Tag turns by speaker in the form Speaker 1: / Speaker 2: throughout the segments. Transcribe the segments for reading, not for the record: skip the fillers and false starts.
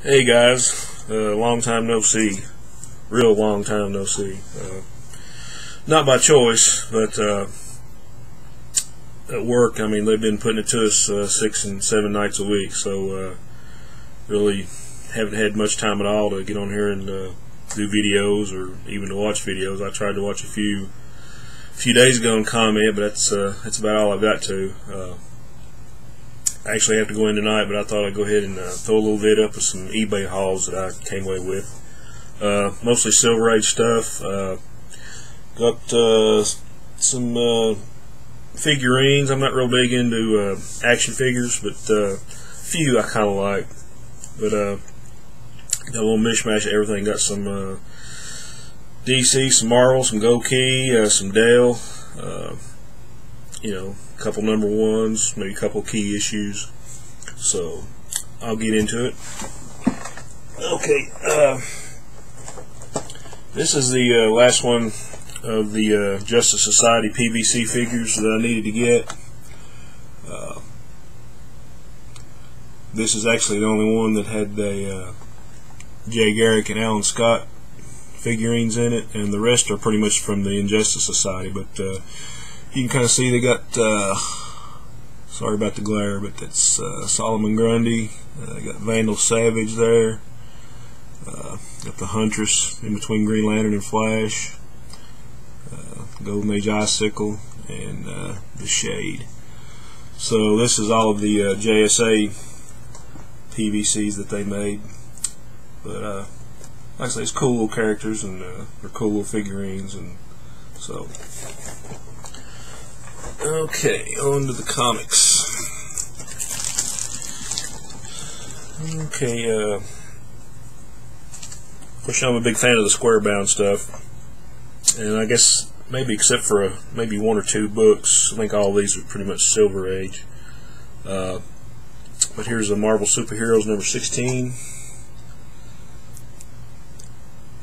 Speaker 1: Hey guys, long time no see, real long time no see. Not by choice, but at work, I mean, they've been putting it to us 6 and 7 nights a week, so really haven't had much time at all to get on here and do videos or even to watch videos. I tried to watch a few days ago and comment, but that's about all I've got to. I actually have to go in tonight, but I thought I'd go ahead and throw a little vid up of some eBay hauls that I came away with. Mostly Silver Age stuff. Got some figurines. I'm not real big into action figures, but a few I kind of like. But got a little mishmash of everything. Got some DC, some Marvel, some Go-Key, some Dale. You know, a couple number ones, maybe a couple key issues. So I'll get into it. Okay, this is the last one of the Jsa Pvc figures that I needed to get. This is actually the only one that had the Jay Garrick and Alan Scott figurines in it, and the rest are pretty much from the Injustice Society. But you can kind of see they got, sorry about the glare, but that's Solomon Grundy. They got Vandal Savage there. Got the Huntress in between Green Lantern and Flash. Golden Age Icicle, and the Shade. So this is all of the JSA PVCs that they made. But like I say, it's cool little characters, and they're cool little figurines, and so. Okay, on to the comics. Okay, of course I'm a big fan of the square bound stuff, and I guess maybe except for maybe 1 or 2 books, I think all of these are pretty much Silver Age. But here's the Marvel Superheroes number 16.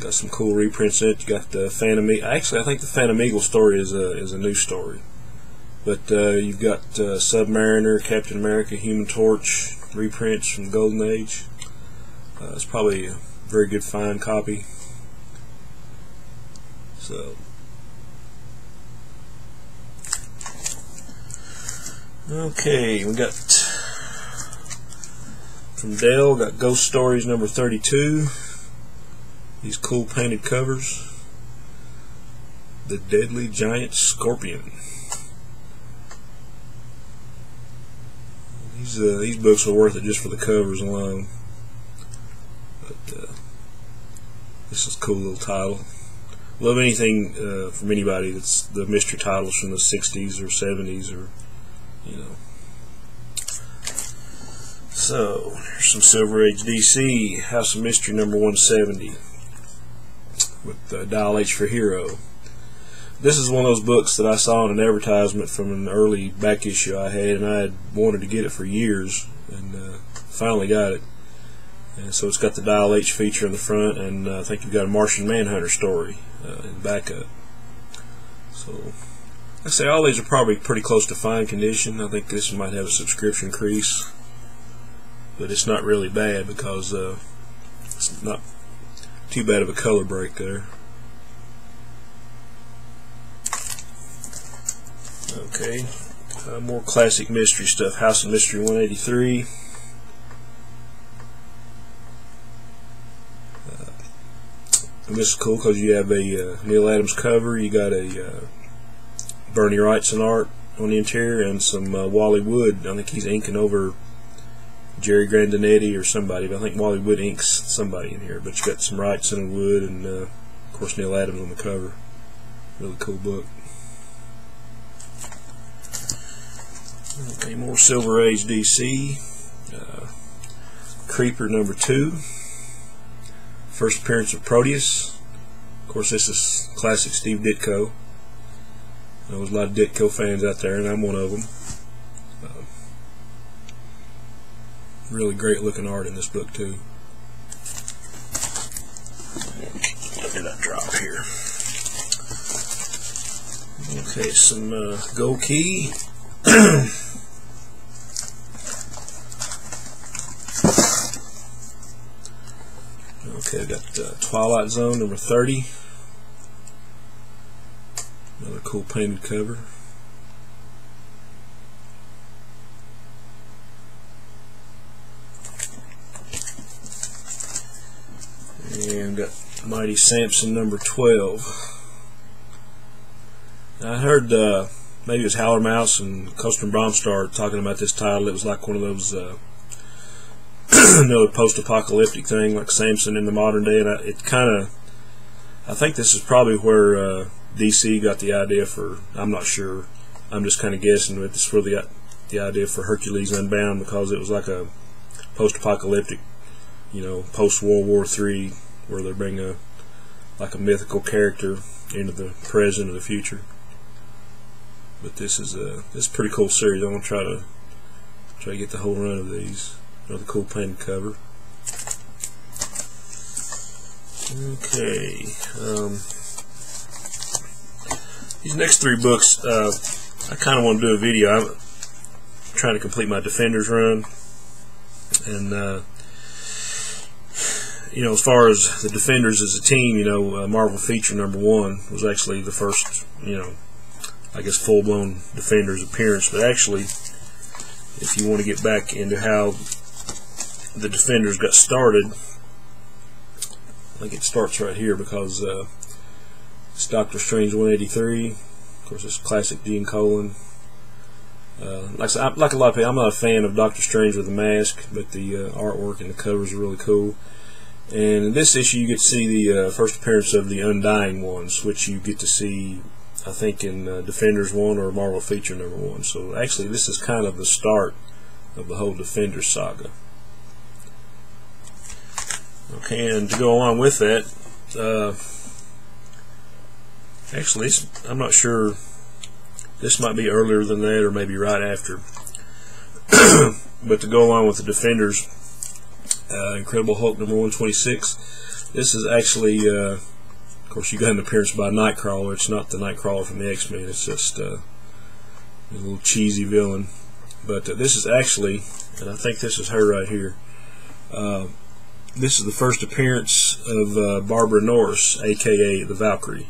Speaker 1: Got some cool reprints in it. You got the Phantom Eagle. Actually, I think the Phantom Eagle story is a new story. But you've got Submariner, Captain America, Human Torch reprints from the Golden Age. It's probably a very good fine copy. So, okay, we got from Dale, got Ghost Stories number 32. These cool painted covers. The Deadly Giant Scorpion. These books are worth it just for the covers alone. But this is a cool little title. Love anything from anybody that's the mystery titles from the 60s or 70s, or you know. So here's some Silver Age DC. House of Mystery number 170 with Dial H for Hero. This is one of those books that I saw in an advertisement from an early back issue I had, and I had wanted to get it for years, and finally got it. And so it's got the Dial H feature in the front, and I think you've got a Martian Manhunter story in the backup. So, like I say, all these are probably pretty close to fine condition. I think this might have a subscription crease, but it's not really bad because it's not too bad of a color break there. Okay, more classic mystery stuff. House of Mystery 183. And this is cool because you have a Neil Adams cover. You got a Bernie Wrightson art on the interior, and some Wally Wood. I think he's inking over Jerry Grandinetti or somebody, but I think Wally Wood inks somebody in here. But you got some Wrightson and Wood, and of course Neil Adams on the cover. Really cool book. Okay, more Silver Age DC. Creeper number 2. First appearance of Proteus. Of course, this is classic Steve Ditko. There's a lot of Ditko fans out there, and I'm one of them. Really great looking art in this book too. Did that drop here? Okay, some Go-Key. Okay, I got Twilight Zone number 30. Another cool painted cover. And got Mighty Samson number 12. Now, I heard maybe it was Howler Mouse and Coaster and Bromstar talking about this title. It was like one of those another post-apocalyptic thing like Samson in the modern day, and I think this is probably where DC got the idea for, I'm not sure, I'm just kind of guessing, but this is where they got the idea for Hercules Unbound, because it was like a post-apocalyptic, you know, post-World War III, where they bring a mythical character into the present or the future. But this is a pretty cool series. I'm gonna try to get the whole run of these. Another cool painted cover. Okay, these next three books, I kind of want to do a video. I'm trying to complete my Defenders run, and you know, as far as the Defenders as a team, you know, Marvel Feature number 1 was actually the first, you know, I guess full-blown Defenders appearance. But actually, if you want to get back into how the Defenders got started, I think it starts right here, because it's Doctor Strange 183. Of course, it's classic Gene Colan. Like a lot of people, I'm not a fan of Doctor Strange with the mask, but the artwork and the covers are really cool. And in this issue, you get to see the first appearance of the Undying Ones, which you get to see, I think, in Defenders 1 or Marvel Feature number 1. So actually, this is kind of the start of the whole Defenders saga. Okay, and to go along with that, actually, I'm not sure, this might be earlier than that or maybe right after. But to go along with the Defenders, Incredible Hulk number 126. This is actually, of course, you got an appearance by Nightcrawler. It's not the Nightcrawler from the X-Men. It's just a little cheesy villain. But this is actually, and I think this is her right here. This is the first appearance of Barbara Norris, aka the Valkyrie.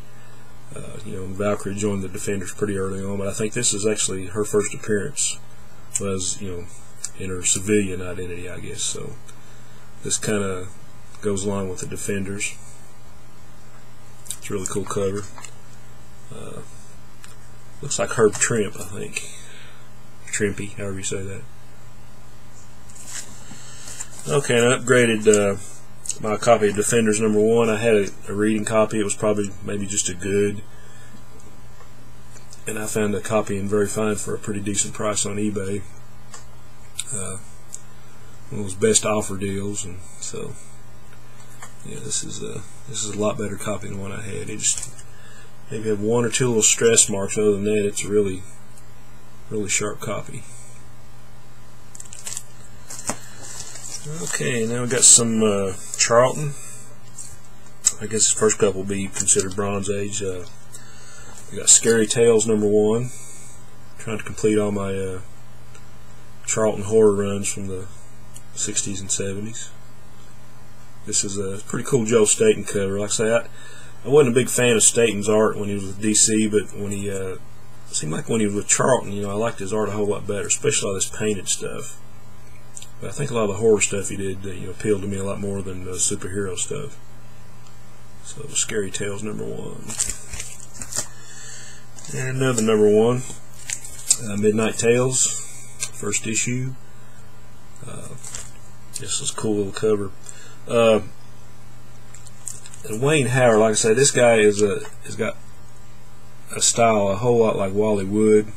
Speaker 1: You know, Valkyrie joined the Defenders pretty early on, but I think this is actually her first appearance. Was, you know, in her civilian identity, I guess. So this kind of goes along with the Defenders. It's a really cool cover. Looks like Herb Trimp, I think. Trimpy, however you say that. Okay, and I upgraded my copy of Defenders number 1. I had a reading copy. It was probably maybe just a good, and I found a copy in very fine for a pretty decent price on eBay. One of those best offer deals, and so yeah, this is a lot better copy than the one I had. It just maybe have one or two little stress marks. Other than that, it's a really sharp copy. Okay, now we got some Charlton. I guess the first couple will be considered Bronze Age. We got Scary Tales number 1. Trying to complete all my Charlton Horror runs from the 60s and 70s. This is a pretty cool Joe Staton cover. Like I say, I wasn't a big fan of Staton's art when he was with DC, but when he seemed like when he was with Charlton, you know, I liked his art a whole lot better, especially all this painted stuff. But I think a lot of the horror stuff he did, you know, appealed to me a lot more than the superhero stuff. So, Scary Tales number 1. And another number 1, Midnight Tales, first issue. This is a cool little cover. And Wayne Howard, like I say, this guy has got a style a whole lot like Wally Wood.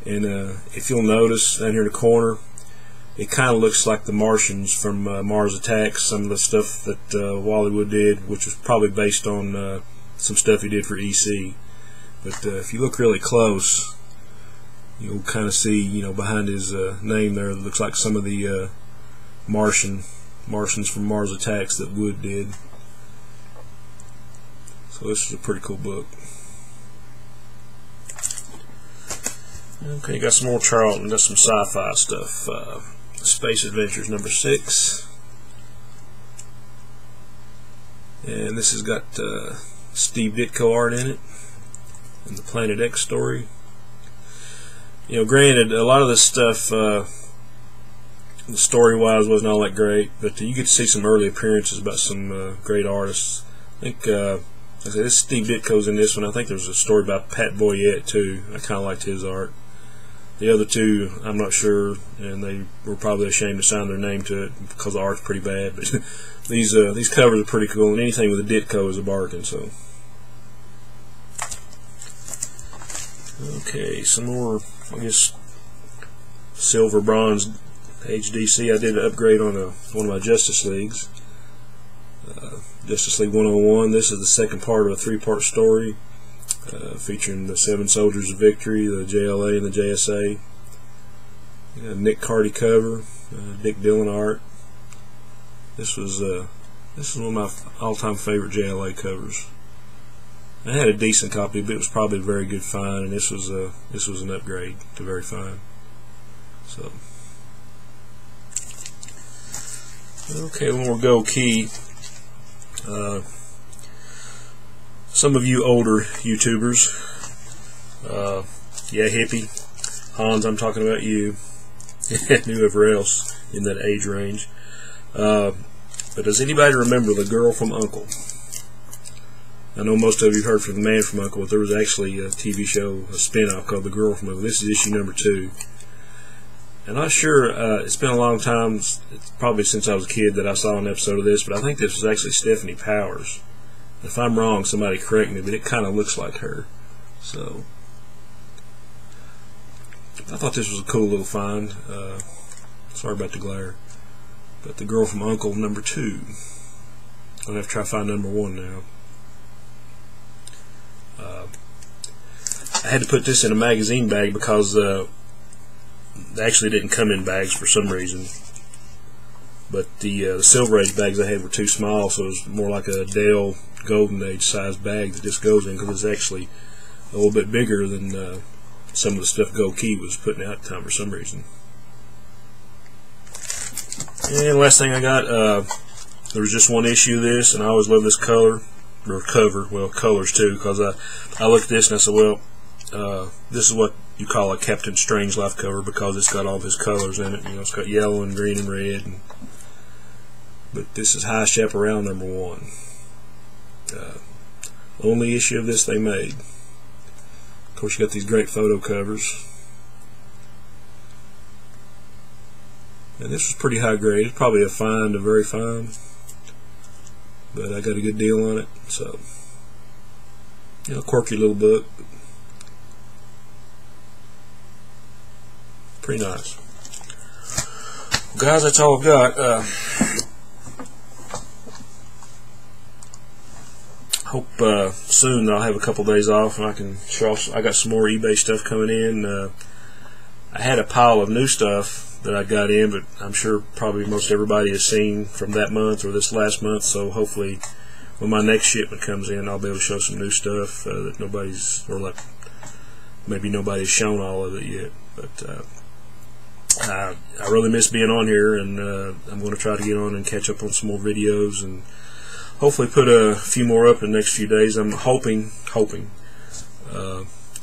Speaker 1: And if you'll notice down here in the corner, it kind of looks like the Martians from Mars Attacks, some of the stuff that Wally Wood did, which was probably based on some stuff he did for EC. But if you look really close, you'll kind of see, you know, behind his name there, it looks like some of the Martians from Mars Attacks that Wood did. So this is a pretty cool book. Okay, got some more Charlton, got some sci-fi stuff. Space Adventures number 6. And this has got Steve Ditko art in it, and the Planet X story. You know, granted, a lot of this stuff, story-wise, wasn't all that great, but you get to see some early appearances about some great artists. I think, like I said, this Steve Ditko's in this one. I think there's a story about Pat Boyette too. I kind of liked his art. The other two, I'm not sure, and they were probably ashamed to sign their name to it because the art's pretty bad. But these covers are pretty cool, and anything with a Ditko is a bargain. So, okay, some more, I guess, silver, bronze, HDC. I did an upgrade on one of my Justice Leagues. Justice League 101. This is the second part of a three-part story featuring the 7 Soldiers of Victory, the JLA and the JSA. Nick Carty cover, Dick Dillon art. This was one of my all-time favorite JLA covers. I had a decent copy, but it was probably a very good find, and this was an upgrade to very fine. So, okay, one more gold key. Some of you older YouTubers, yeah, hippie, Hans, I'm talking about you, and whoever else in that age range. But does anybody remember The Girl from U.N.C.L.E.? I know most of you heard from The Man from U.N.C.L.E., but there was actually a TV show, a spin-off called The Girl from U.N.C.L.E. This is issue number 2. And I'm not sure, it's been a long time, it's probably since I was a kid that I saw an episode of this, but I think this was actually Stephanie Powers. If I'm wrong, somebody correct me, but it kind of looks like her. So, I thought this was a cool little find. Sorry about the glare. But The Girl from U.N.C.L.E. number 2. I'm going to have to try to find number 1 now. I had to put this in a magazine bag because they actually didn't come in bags for some reason. But the Silver Age bags I had were too small, so it was more like a Dale Golden Age size bag that this goes in, because it's actually a little bit bigger than some of the stuff Gold Key was putting out at the time for some reason. And the last thing I got, there was just one issue of this, and I always love this color, or cover, well, colors too, because I looked at this and I said, well, this is what you call a Captain Strangelove cover, because it's got all of his colors in it. You know, it's got yellow and green and red. But this is High Chaparral number 1. Only issue of this they made. Of course, you got these great photo covers. And this was pretty high grade. It's probably a very fine. But I got a good deal on it. So, you know, quirky little book. Pretty nice. Well, guys, that's all I've got. Hope soon I'll have a couple days off and I can show off. I got some more eBay stuff coming in. I had a pile of new stuff that I got in, but I'm sure probably most everybody has seen from that month or this last month. So hopefully, when my next shipment comes in, I'll be able to show some new stuff that nobody's, or like maybe nobody's shown all of it yet. But I really miss being on here, and I'm going to try to get on and catch up on some more videos, and hopefully put a few more up in the next few days. I'm hoping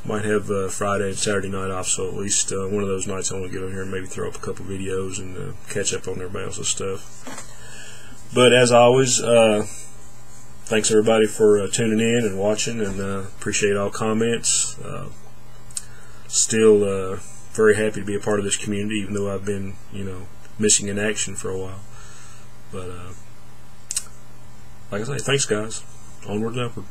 Speaker 1: might have Friday and Saturday night off, so at least one of those nights I want to get on here and maybe throw up a couple videos and catch up on everybody else's stuff. But as always, thanks everybody for tuning in and watching, and appreciate all comments. Still very happy to be a part of this community, even though I've been, you know, missing in action for a while. But like I say, thanks guys. Onward and upward.